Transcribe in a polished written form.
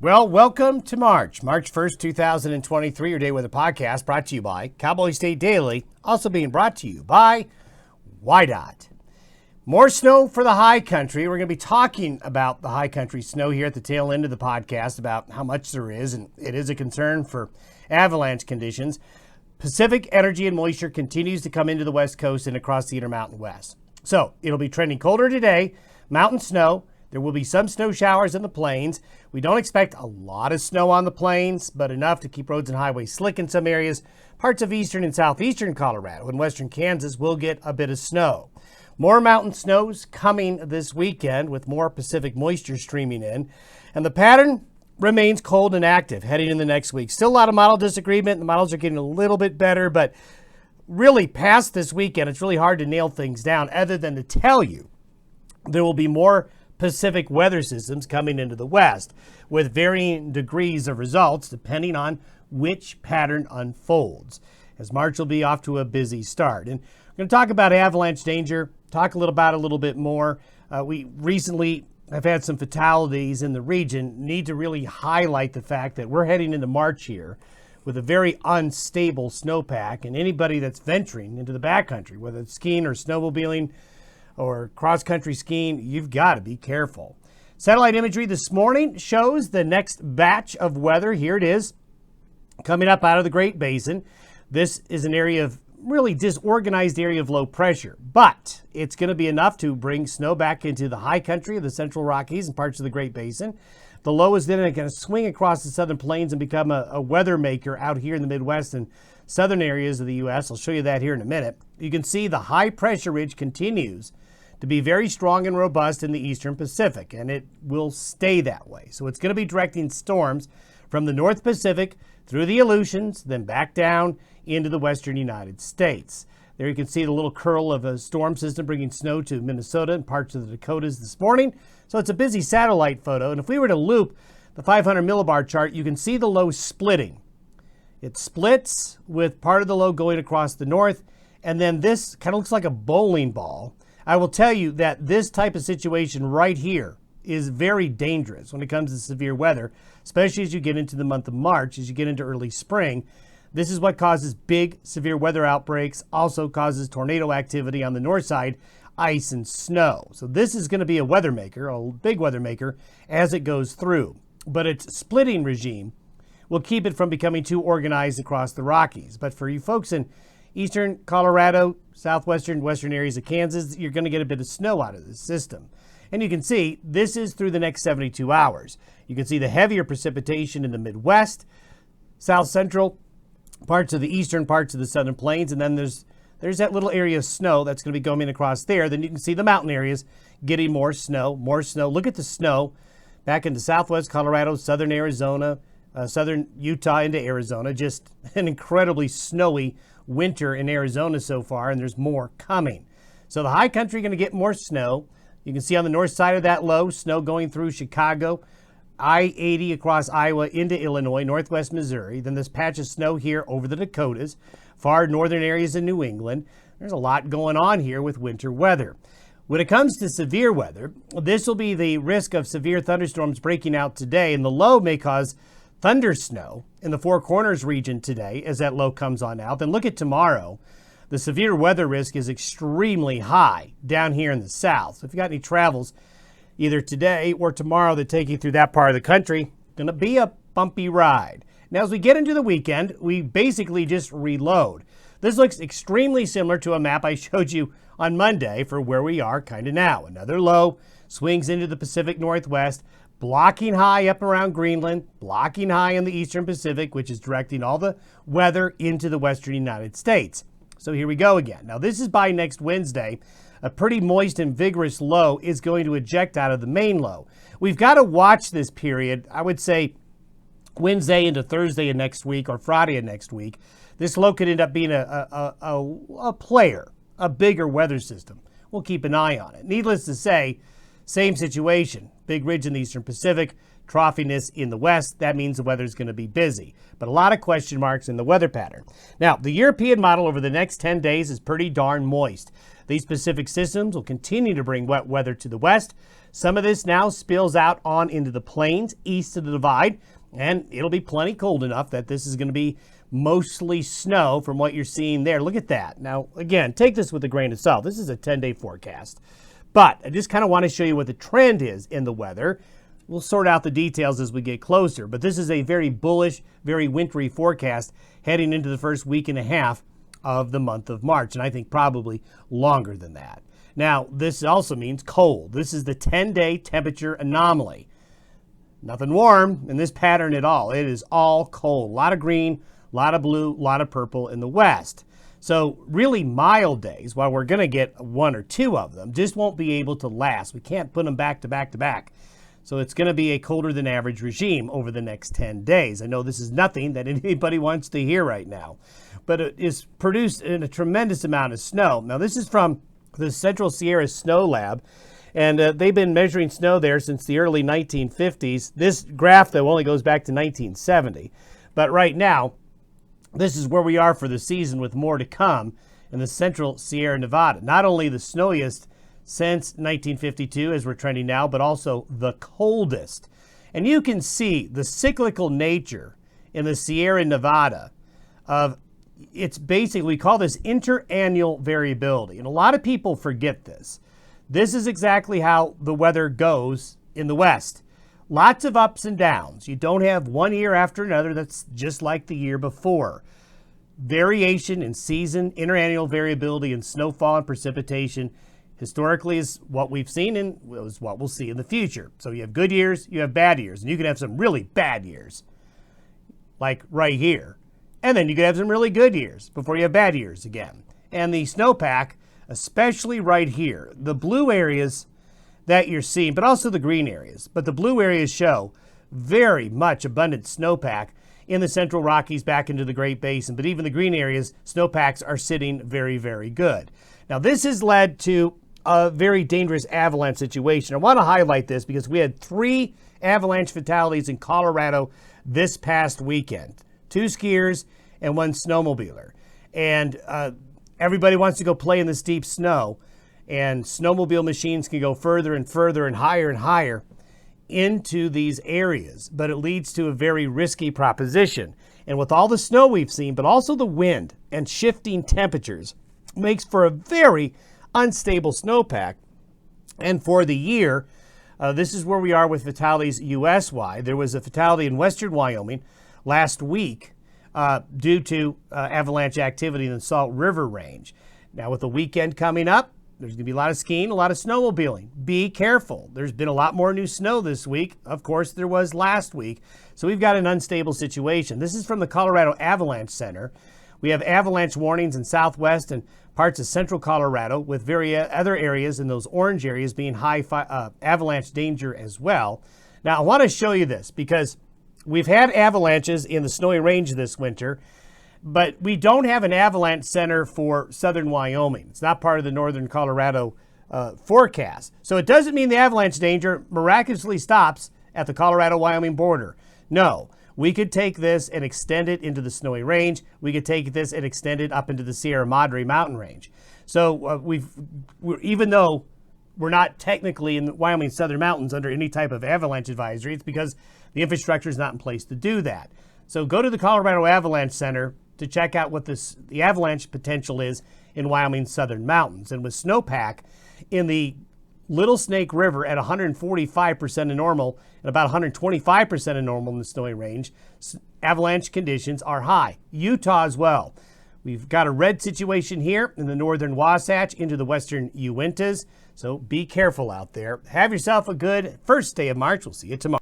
Well, welcome to March 1st, 2023, your Day Weather Podcast, brought to you by Cowboy State Daily, also being brought to you by WYDOT. More snow for the high country. We're going to be talking about the high country snow here at the tail end of the podcast, about how much there is, and it is a concern for avalanche conditions. Pacific energy and moisture continues to come into the West Coast and across the Intermountain West. So it'll be trending colder today, mountain snow. There will be some snow showers in the plains. We don't expect a lot of snow on the plains, but enough to keep roads and highways slick in some areas. Parts of eastern and southeastern Colorado and western Kansas will get a bit of snow. More mountain snows coming this weekend with more Pacific moisture streaming in. And the pattern remains cold and active heading in the next week. Still a lot of model disagreement. The models are getting a little bit better, but really past this weekend, it's really hard to nail things down other than to tell you there will be more Pacific weather systems coming into the west with varying degrees of results depending on which pattern unfolds, as March will be off to a busy start. And we're going to talk about avalanche danger, talk a little bit more. We recently have had some fatalities in the region. Need to really highlight the fact that we're heading into March here with a very unstable snowpack, and anybody that's venturing into the backcountry, whether it's skiing or snowmobiling or cross-country skiing, you've got to be careful. Satellite imagery this morning shows the next batch of weather. Here it is, coming up out of the Great Basin. This is an area of really disorganized area of low pressure, but it's going to be enough to bring snow back into the high country of the Central Rockies and parts of the Great Basin. The low is then going to swing across the southern plains and become a weather maker out here in the Midwest and southern areas of the U.S. I'll show you that here in a minute. You can see the high pressure ridge continues to be very strong and robust in the eastern Pacific, and it will stay that way. So it's going to be directing storms from the North Pacific through the Aleutians, then back down into the western United States. There you can see the little curl of a storm system bringing snow to Minnesota and parts of the Dakotas this morning. So it's a busy satellite photo, and if we were to loop the 500 millibar chart, you can see the low splitting. It splits with part of the low going across the north, and then this kind of looks like a bowling ball. I will tell you that this type of situation right here is very dangerous when it comes to severe weather, especially as you get into the month of March, as you get into early spring. This is what causes big severe weather outbreaks, also causes tornado activity on the north side, ice and snow. So this is going to be a weather maker, a big weather maker, as it goes through. But its splitting regime will keep it from becoming too organized across the Rockies. But for you folks in eastern Colorado, southwestern, western areas of Kansas, you're going to get a bit of snow out of this system. And you can see this is through the next 72 hours. You can see the heavier precipitation in the Midwest, south central, parts of the eastern parts of the southern plains, and then there's that little area of snow that's going to be going across there. Then you can see the mountain areas getting more snow, more snow. Look at the snow back into southwest Colorado, southern Arizona, southern Utah into Arizona. Just an incredibly snowy winter in Arizona so far, and there's more coming. So the high country going to get more snow. You can see on the north side of that low, snow going through Chicago, I-80 across Iowa into Illinois, northwest Missouri. Then this patch of snow here over the Dakotas, far northern areas of New England. There's a lot going on here with winter weather. When it comes to severe weather, this will be the risk of severe thunderstorms breaking out today, and the low may cause thunder snow in the Four Corners region today as that low comes on out. Then look at tomorrow. The severe weather risk is extremely high down here in the south. So if you got any travels either today or tomorrow that take you through that part of the country, going to be a bumpy ride. Now, as we get into the weekend, we basically just reload. This looks extremely similar to a map I showed you on Monday for where we are kind of now. Another low swings into the Pacific Northwest, blocking high up around Greenland, blocking high in the eastern Pacific, which is directing all the weather into the western United States. So here we go again. Now, this is by next Wednesday. A pretty moist and vigorous low is going to eject out of the main low. We've got to watch this period, I would say Wednesday into Thursday of next week or Friday of next week. This low could end up being a player, a bigger weather system. We'll keep an eye on it. Needless to say, same situation. Big ridge in the eastern Pacific, troughiness in the west. That means the weather's going to be busy, but a lot of question marks in the weather pattern. Now, the European model over the next 10 days is pretty darn moist. These Pacific systems will continue to bring wet weather to the west. Some of this now spills out on into the plains east of the divide, and it'll be plenty cold enough that this is going to be mostly snow from what you're seeing there. Look at that. Now, again, take this with a grain of salt. This is a 10-day forecast. But I just kind of want to show you what the trend is in the weather. We'll sort out the details as we get closer. But this is a very bullish, very wintry forecast heading into the first week and a half of the month of March. And I think probably longer than that. Now, this also means cold. This is the 10-day temperature anomaly. Nothing warm in this pattern at all. It is all cold. A lot of green, a lot of blue, a lot of purple in the west. So really mild days, while we're going to get one or two of them, just won't be able to last. We can't put them back to back to back. So it's going to be a colder than average regime over the next 10 days. I know this is nothing that anybody wants to hear right now, but it is produced in a tremendous amount of snow. Now this is from the Central Sierra Snow Lab, and they've been measuring snow there since the early 1950s. This graph, though, only goes back to 1970. But right now, this is where we are for the season, with more to come in the Central Sierra Nevada. Not only the snowiest since 1952, as we're trending now, but also the coldest. And you can see the cyclical nature in the Sierra Nevada of, it's basically, we call this interannual variability. And a lot of people forget this. This is exactly how the weather goes in the West. Lots of ups and downs. You don't have one year after another that's just like the year before. Variation in season, interannual variability in snowfall and precipitation historically is what we've seen and is what we'll see in the future. So you have good years, you have bad years, and you can have some really bad years, like right here. And then you can have some really good years before you have bad years again. And the snowpack, especially right here, the blue areas that you're seeing, but also the green areas. But the blue areas show very much abundant snowpack in the Central Rockies back into the Great Basin. But even the green areas, snowpacks are sitting very, very good. Now, this has led to a very dangerous avalanche situation. I want to highlight this because we had 3 avalanche fatalities in Colorado this past weekend. 2 skiers and 1 snowmobiler. And everybody wants to go play in this deep snow. And snowmobile machines can go further and further and higher into these areas. But it leads to a very risky proposition. And with all the snow we've seen, but also the wind and shifting temperatures, makes for a very unstable snowpack. And for the year, this is where we are with fatalities U.S.-wide. There was a fatality in western Wyoming last week due to avalanche activity in the Salt River Range. Now, with the weekend coming up, there's going to be a lot of skiing, a lot of snowmobiling. Be careful. There's been a lot more new snow this week. Of course, there was last week. So we've got an unstable situation. This is from the Colorado Avalanche Center. We have avalanche warnings in southwest and parts of central Colorado, with other areas in those orange areas being high avalanche danger as well. Now, I want to show you this because we've had avalanches in the Snowy Range this winter, but we don't have an avalanche center for southern Wyoming. It's not part of the northern Colorado forecast. So it doesn't mean the avalanche danger miraculously stops at the Colorado-Wyoming border. No, we could take this and extend it into the Snowy Range. We could take this and extend it up into the Sierra Madre mountain range. So even though we're not technically in the Wyoming Southern Mountains under any type of avalanche advisory, it's because the infrastructure is not in place to do that. So go to the Colorado Avalanche Center to check out what the avalanche potential is in Wyoming's southern mountains. And with snowpack in the Little Snake River at 145% of normal and about 125% of normal in the Snowy Range, avalanche conditions are high. Utah as well. We've got a red situation here in the northern Wasatch into the western Uintas. So be careful out there. Have yourself a good first day of March. We'll see you tomorrow.